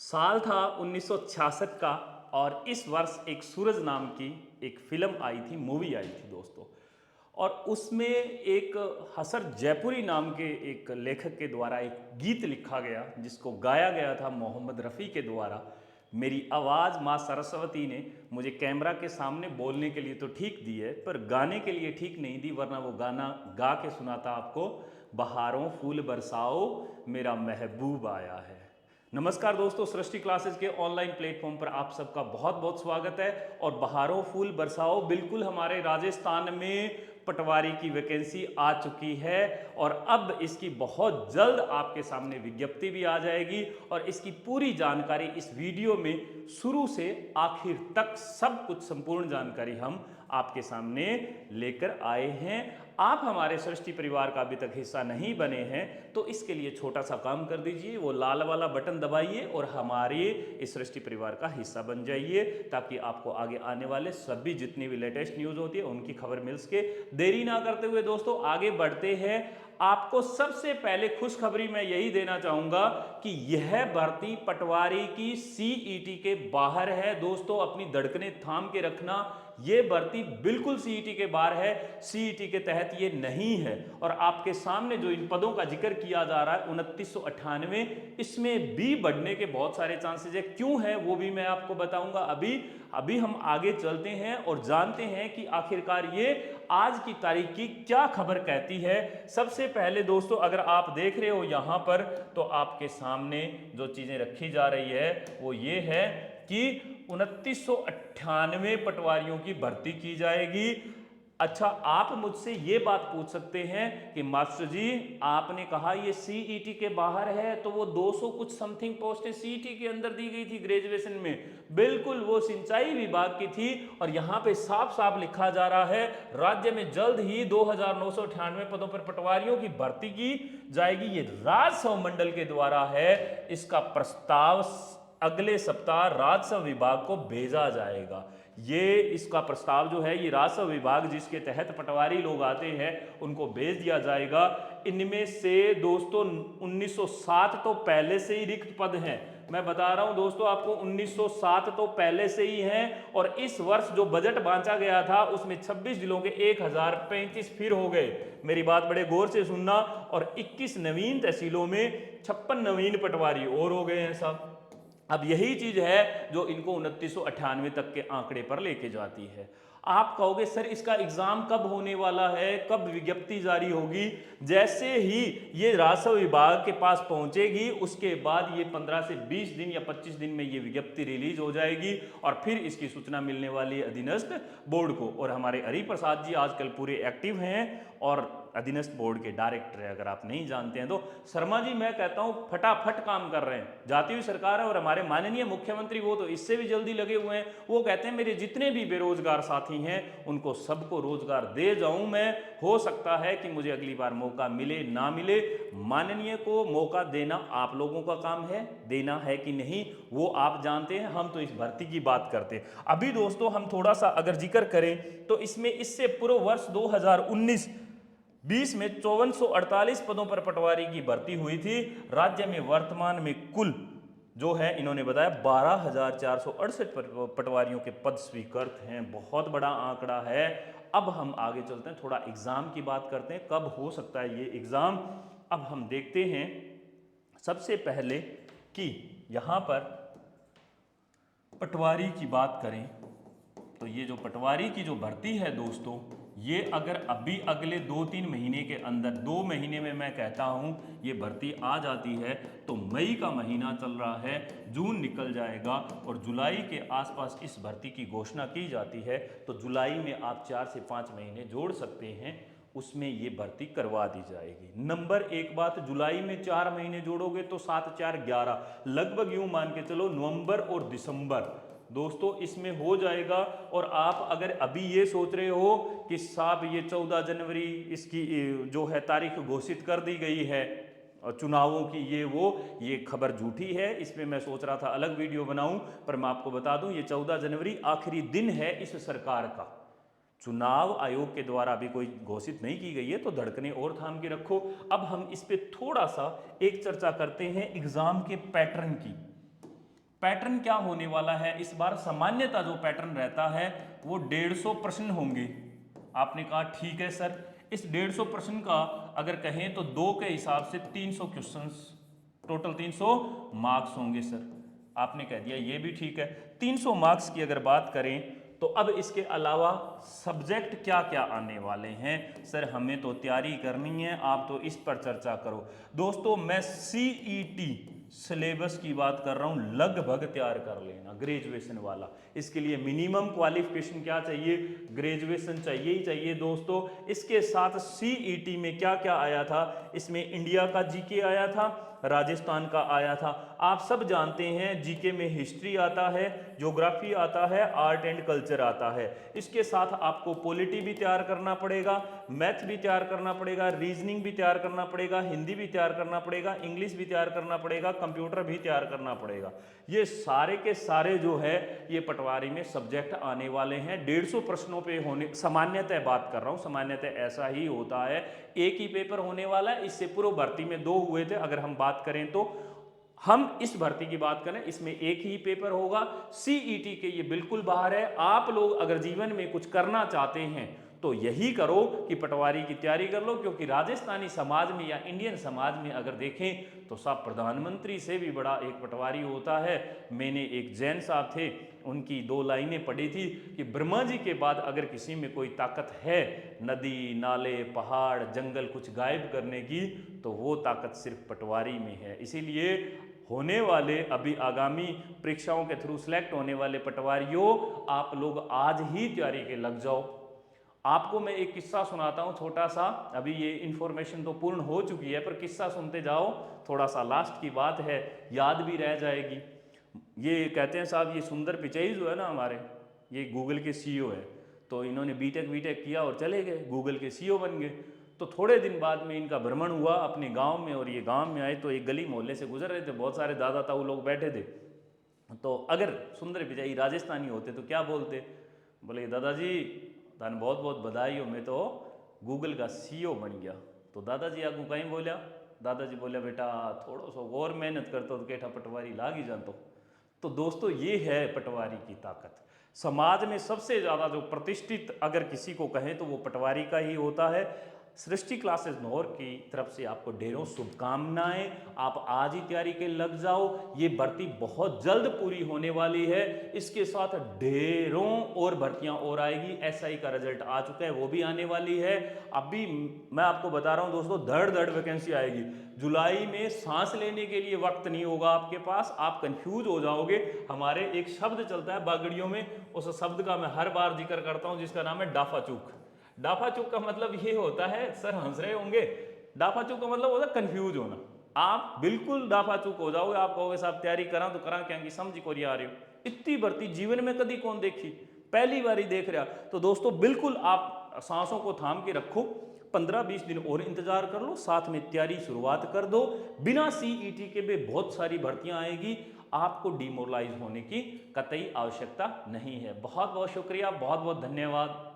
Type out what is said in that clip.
साल था 1966 का और इस वर्ष एक सूरज नाम की एक फिल्म आई थी, मूवी आई थी दोस्तों। और उसमें एक हसर जयपुरी नाम के एक लेखक के द्वारा एक गीत लिखा गया जिसको गाया गया था मोहम्मद रफ़ी के द्वारा। मेरी आवाज़ माँ सरस्वती ने मुझे कैमरा के सामने बोलने के लिए तो ठीक दी है, पर गाने के लिए ठीक नहीं दी, वरना वो गाना गा के सुनाता आपको। बहारों फूल बरसाओ, मेरा महबूब आया है। नमस्कार दोस्तों, सृष्टि क्लासेस के ऑनलाइन प्लेटफॉर्म पर आप सबका बहुत बहुत स्वागत है। और बहारों फूल बरसाओ, बिल्कुल हमारे राजस्थान में पटवारी की वैकेंसी आ चुकी है और अब इसकी बहुत जल्द आपके सामने विज्ञप्ति भी आ जाएगी। और इसकी पूरी जानकारी इस वीडियो में शुरू से आखिर तक सब कुछ संपूर्ण जानकारी हम आपके सामने लेकर आए हैं। आप हमारे सृष्टि परिवार का अभी तक हिस्सा नहीं बने हैं तो इसके लिए छोटा सा काम कर दीजिए, वो लाल वाला बटन दबाइए और हमारे इस सृष्टि परिवार का हिस्सा बन जाइए, ताकि आपको आगे आने वाले सभी जितनी भी लेटेस्ट न्यूज़ होती है उनकी खबर मिल सके। देरी ना करते हुए दोस्तों आगे बढ़ते हैं। आपको सबसे पहले खुशखबरी मैं यही देना चाहूंगा कि यह भर्ती पटवारी की सीईटी के बाहर है दोस्तों। अपनी धड़कने थाम के रखना, यह भर्ती बिल्कुल सीईटी के बाहर है, सीईटी के तहत ये नहीं है। और आपके सामने जो इन पदों का जिक्र किया जा रहा है 2998, इसमें भी बढ़ने के बहुत सारे चांसेस है। क्यों है वो भी मैं आपको बताऊंगा। अभी अभी हम आगे चलते हैं और जानते हैं कि आखिरकार ये आज की तारीख की क्या खबर कहती है। सबसे पहले दोस्तों अगर आप देख रहे हो यहां पर, तो आपके सामने जो चीजें रखी जा रही है वो ये है कि 2998 पटवारियों की भर्ती की जाएगी। अच्छा, आप मुझसे ये बात पूछ सकते हैं कि मास्टर जी आपने कहा ये सीईटी के बाहर है, तो वो 200 कुछ समथिंग पोस्टें सीईटी के अंदर दी गई थी ग्रेजुएशन में। बिल्कुल, वो सिंचाई विभाग की थी। और यहां पे साफ साफ लिखा जा रहा है राज्य में जल्द ही 2998 पदों पर पटवारियों की भर्ती की जाएगी। ये राजस्व मंडल के द्वारा है। इसका प्रस्ताव अगले सप्ताह राजस्व विभाग को भेजा जाएगा। ये इसका प्रस्ताव जो है ये राजस्व विभाग जिसके तहत पटवारी लोग आते हैं उनको भेज दिया जाएगा। इनमें से दोस्तों 1907 तो पहले से ही रिक्त पद हैं। मैं बता रहा हूं दोस्तों आपको, 1907 तो पहले से ही हैं। और इस वर्ष जो बजट बांटा गया था उसमें 26 जिलों के 1035 फिर हो गए। मेरी बात बड़े गौर से सुनना। और 21 नवीन तहसीलों में 56 नवीन पटवारी और हो गए हैं साहब। अब यही चीज है जो इनको 2998 तक के आंकड़े पर लेके जाती है। आप कहोगे सर इसका एग्जाम कब होने वाला है, कब विज्ञप्ति जारी होगी? जैसे ही ये राजस्व विभाग के पास पहुंचेगी उसके बाद ये 15 से 20 दिन या 25 दिन में ये विज्ञप्ति रिलीज हो जाएगी और फिर इसकी सूचना मिलने वाली है अधीनस्थ बोर्ड को। और हमारे हरि प्रसाद जी आजकल पूरे एक्टिव हैं और अधीनस्थ बोर्ड के डायरेक्टर है। अगर आप नहीं जानते हैं तो शर्मा जी मैं कहता हूं फटाफट काम कर रहे हैं। जाती हुई सरकार है और हमारे माननीय मुख्यमंत्री वो तो इससे भी जल्दी लगे हुए हैं। वो कहते हैं मेरे जितने भी बेरोजगार साथी हैं उनको सबको रोजगार दे जाऊं मैं। हो सकता है कि मुझे अगली बार मौका मिले ना मिले, माननीय को मौका देना आप लोगों का काम है, देना है कि नहीं वो आप जानते हैं। हम तो इस भर्ती की बात करते हैं। अभी दोस्तों हम थोड़ा सा अगर जिक्र करें तो इसमें इससे पूर्व वर्ष 2019-20 में 5448 पदों पर पटवारी की भर्ती हुई थी। राज्य में वर्तमान में कुल जो है इन्होंने बताया 12,468 पटवारियों के पद स्वीकृत हैं। बहुत बड़ा आंकड़ा है। अब हम आगे चलते हैं, थोड़ा एग्जाम की बात करते हैं, कब हो सकता है ये एग्जाम। अब हम देखते हैं सबसे पहले कि यहां पर पटवारी की बात करें तो ये जो पटवारी की जो भर्ती है दोस्तों, ये अगर अभी अगले 2-3 महीने के अंदर, 2 महीने में मैं कहता हूं ये भर्ती आ जाती है तो मई का महीना चल रहा है, जून निकल जाएगा और जुलाई के आसपास इस भर्ती की घोषणा की जाती है। तो जुलाई में आप 4 से 5 महीने जोड़ सकते हैं, उसमें ये भर्ती करवा दी जाएगी। नंबर एक बात, जुलाई में 4 महीने जोड़ोगे तो 7 4 11, लगभग यूं मान के चलो नवंबर और दिसंबर दोस्तों इसमें हो जाएगा। और आप अगर अभी ये सोच रहे हो कि साहब ये 14 जनवरी इसकी जो है तारीख घोषित कर दी गई है और चुनावों की, ये खबर झूठी है। इसमें मैं सोच रहा था अलग वीडियो बनाऊं, पर मैं आपको बता दूं ये 14 जनवरी आखिरी दिन है इस सरकार का। चुनाव आयोग के द्वारा अभी कोई घोषित नहीं की गई है, तो धड़कने और थाम के रखो। अब हम इस पे थोड़ा सा एक चर्चा करते हैं एग्जाम के पैटर्न की। पैटर्न क्या होने वाला है इस बार? सामान्यतः जो पैटर्न रहता है वो 150 प्रश्न होंगे। आपने कहा ठीक है सर, इस 150 प्रश्न का अगर कहें तो 2 के हिसाब से 300 क्वेश्चंस, टोटल 300 मार्क्स होंगे सर। आपने कह दिया ये भी ठीक है। 300 मार्क्स की अगर बात करें तो अब इसके अलावा सब्जेक्ट क्या क्या आने वाले हैं सर? हमें तो तैयारी करनी है, आप तो इस पर चर्चा करो। दोस्तों मैं सीईटी सिलेबस की बात कर रहा हूं, लगभग तैयार कर लेना ग्रेजुएशन वाला। इसके लिए मिनिमम क्वालिफिकेशन क्या चाहिए? ग्रेजुएशन चाहिए ही चाहिए दोस्तों। इसके साथ सीईटी में क्या क्या आया था? इसमें इंडिया का जीके आया था, राजस्थान का आया था। आप सब जानते हैं जीके में हिस्ट्री आता है, ज्योग्राफी आता है, आर्ट एंड कल्चर आता है। इसके साथ आपको पॉलिटी भी तैयार करना पड़ेगा, मैथ भी तैयार करना पड़ेगा, रीजनिंग भी तैयार करना पड़ेगा, हिंदी भी तैयार करना पड़ेगा, इंग्लिश भी तैयार करना पड़ेगा, कंप्यूटर भी तैयार करना पड़ेगा। ये सारे के सारे जो है ये पटवारी में सब्जेक्ट आने वाले हैं। 150 प्रश्नों पे होने, सामान्यतः बात कर रहा हूं, सामान्यतः ऐसा ही होता है, एक ही पेपर होने वाला है। इससे पूर्व भर्ती में 2 हुए थे। अगर हम बात करें तो हम इस भर्ती की बात करें, इसमें एक ही पेपर होगा। सीईटी के ये बिल्कुल बाहर है। आप लोग अगर जीवन में कुछ करना चाहते हैं तो यही करो कि पटवारी की तैयारी कर लो, क्योंकि राजस्थानी समाज में या इंडियन समाज में अगर देखें तो साहब प्रधानमंत्री से भी बड़ा एक पटवारी होता है। मैंने एक जैन साहब थे, उनकी 2 लाइनें पढ़ी थी कि ब्रह्मा जी के बाद अगर किसी में कोई ताकत है नदी, नाले, पहाड़, जंगल कुछ गायब करने की, तो वो ताकत सिर्फ पटवारी में है। इसीलिए होने वाले अभी आगामी परीक्षाओं के थ्रू सिलेक्ट होने वाले पटवारियों, आप लोग आज ही तैयारी के लग जाओ। आपको मैं एक किस्सा सुनाता हूँ छोटा सा, अभी ये इन्फॉर्मेशन तो पूर्ण हो चुकी है पर किस्सा सुनते जाओ, थोड़ा सा लास्ट की बात है, याद भी रह जाएगी। ये कहते हैं साहब, ये सुंदर पिचई जो है ना हमारे, ये गूगल के सीईओ है। तो इन्होंने बीटेक किया और चले गए, गूगल के सीईओ बन गए। तो थोड़े दिन बाद में इनका भ्रमण हुआ अपने गांव में, और ये गांव में आए तो एक गली मोहल्ले से गुजर रहे थे, बहुत सारे दादा ताऊ लोग बैठे थे। तो अगर सुंदर पिचाई राजस्थानी होते तो क्या बोलते? बोले दादाजी थाने बहुत बहुत बधाई हो, मैं तो गूगल का सीईओ बन गया। तो दादाजी आपको कहीं बोलिया? दादाजी बोले बेटा थोड़ा सा और मेहनत करते तो केठा पटवारी लाग ही जातो। तो दोस्तों ये है पटवारी की ताकत। समाज में सबसे ज़्यादा जो प्रतिष्ठित अगर किसी को कहें तो वो पटवारी का ही होता है। सृष्टि क्लासेस नौर की तरफ से आपको ढेरों शुभकामनाएं। आप आज ही तैयारी के लग जाओ, ये भर्ती बहुत जल्द पूरी होने वाली है। इसके साथ ढेरों और भर्तियां और आएगी। एसआई का रिजल्ट आ चुका है, वो भी आने वाली है। अभी मैं आपको बता रहा हूं दोस्तों, धड़ धड़ वैकेंसी आएगी। जुलाई में सांस लेने के लिए वक्त नहीं होगा आपके पास, आप कंफ्यूज हो जाओगे। हमारे एक शब्द चलता है बागड़ियों में, उस शब्द का मैं हर बार जिक्र करता हूं, जिसका नाम है डाफाचूक। डाफाचूक का मतलब ये होता है, सर हंस रहे होंगे, डाफाचूक का मतलब होता है कंफ्यूज होना। आप बिल्कुल डाफाचूक हो जाओगे, आप कहोगे साहब तैयारी करा तो करा क्या, समझ को आ रहे हो। इतनी भर्ती जीवन में कभी कौन देखी, पहली बार ही देख रहा। तो दोस्तों बिल्कुल आप सांसों को थाम के रखो, 15-20 दिन और इंतजार कर लो, साथ में तैयारी शुरुआत कर दो। बिना सीईटी के भी बहुत सारी भर्तियां आएगी, आपको डिमोरलाइज होने की कतई आवश्यकता नहीं है। बहुत बहुत शुक्रिया, बहुत बहुत धन्यवाद।